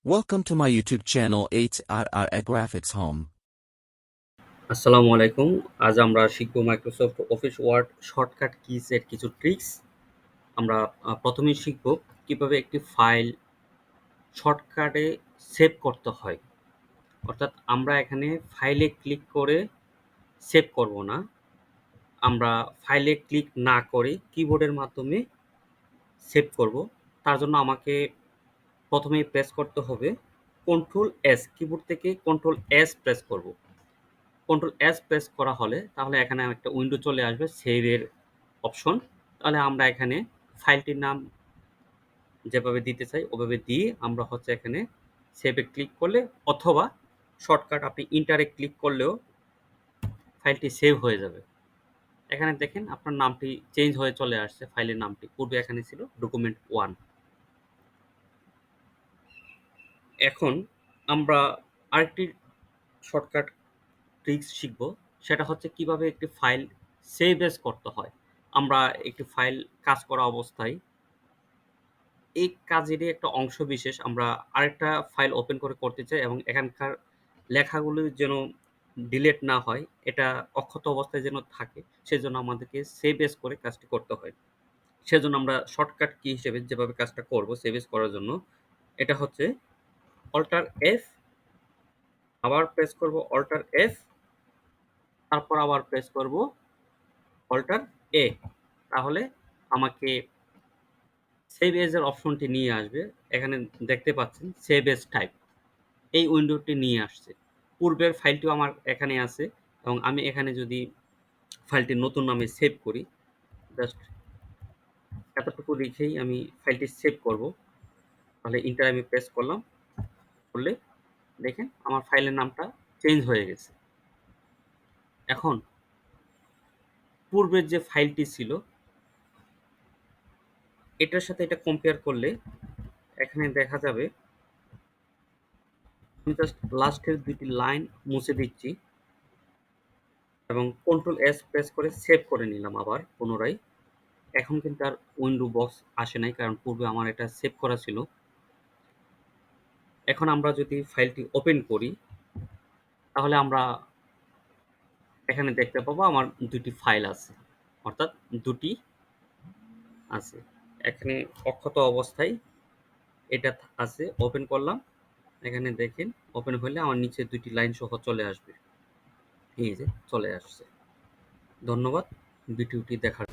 Welcome to my YouTube channel 8RR Graphics Home. আসসালামু আলাইকুম। আজ আমরা শিখব Microsoft Office Word shortcut keys এর কিছু ট্রিক্স। আমরা প্রথমেই শিখব কিভাবে একটি ফাইল শর্টকাটে সেভ করতে হয়। অর্থাৎ আমরা এখানে ফাইলে ক্লিক করে সেভ করব না। আমরা ফাইলে ক্লিক না করে কিবোর্ডের মাধ্যমে সেভ করব। তার জন্য আমাকে প্রথমেই প্রেস করতে হবে Ctrl+S, কিবোর্ড থেকে Ctrl+S প্রেস করব। Ctrl+S প্রেস করা হলে তাহলে এখানে একটা উইন্ডো চলে আসবে সেভের অপশন। তাহলে আমরা এখানে ফাইলটির নাম যেভাবে দিতে চাই ওভাবে দিয়ে আমরা এখানে সেভে ক্লিক করলে অথবা শর্টকাট আপনি ইন্টারে ক্লিক করলেও ফাইলটি সেভ হয়ে যাবে। এখানে দেখেন আপনার নামটি চেঞ্জ হয়ে চলে আসছে। ফাইলের নামটি পূর্বে এখানে ছিল document1। এখন আমরা আরেকটি শর্টকাট ট্রিক্স শিখব। সেটা হচ্ছে কিভাবে একটি ফাইল সেভ এস করতে হয়। আমরা একটি ফাইল কাজ করা অবস্থায় এই কাজেরই একটা অংশ বিশেষ আমরা আরেকটা ফাইল ওপেন করে করতে চাই এবং এখানকার লেখাগুলো যেন ডিলিট না হয়, এটা অক্ষত অবস্থায় যেন থাকে, সেজন্য আমাদেরকে সেভ এস করে কাজটি করতে হয়। সেজন্য আমরা শর্টকাট কি হিসেবে যেভাবে কাজটা করব সেভ এস করার জন্য, এটা হচ্ছে Alt+F, আবার প্রেস করব Alt+F, তারপর আবার প্রেস করব Alt+A। তাহলে আমাকে সেভ এজ এর অপশনটি নিয়ে আসবে। এখানে দেখতে পাচ্ছেন সেভ এজ টাইপ, এই উইন্ডোটি নিয়ে আসছে। পূর্বের ফাইলটিও আমার এখানে আছে এবং আমি এখানে যদি ফাইলটি নতুন নামে সেভ করি, জাস্ট এতটুকু লিখেই আমি ফাইলটি সেভ করব। তাহলে ইন্টার আমি প্রেস করলাম, করলে দেখেন আমার ফাইলের নামটা চেঞ্জ হয়ে গেছে। এখন পূর্বের যে ফাইলটি ছিল এটার সাথে এটা কম্পেয়ার করলে এখানে দেখা যাবে, আমি জাস্ট লাস্টের দুইটি লাইন মুছে দিচ্ছি এবং Ctrl+S প্রেস করে সেভ করে নিলাম আবার পুনরায়। এখন কিন্তু আর উইন্ডো বক্স আসে নাই, কারণ পূর্বে আমার এটা সেভ করা ছিল। এখন আমরা যদি ফাইলটি ওপেন করি তাহলে আমরা এখানে দেখতে পাবো আমার দুটি ফাইল আছে, অর্থাৎ দুটি আছে। এখানে অক্ষত অবস্থায় এটা আছে, ওপেন করলাম, এখানে দেখেন ওপেন হলে আমার নিচে দুটি লাইন সহ চলে আসবে। এই যে চলে আসছে। ধন্যবাদ ভিডিওটি দেখার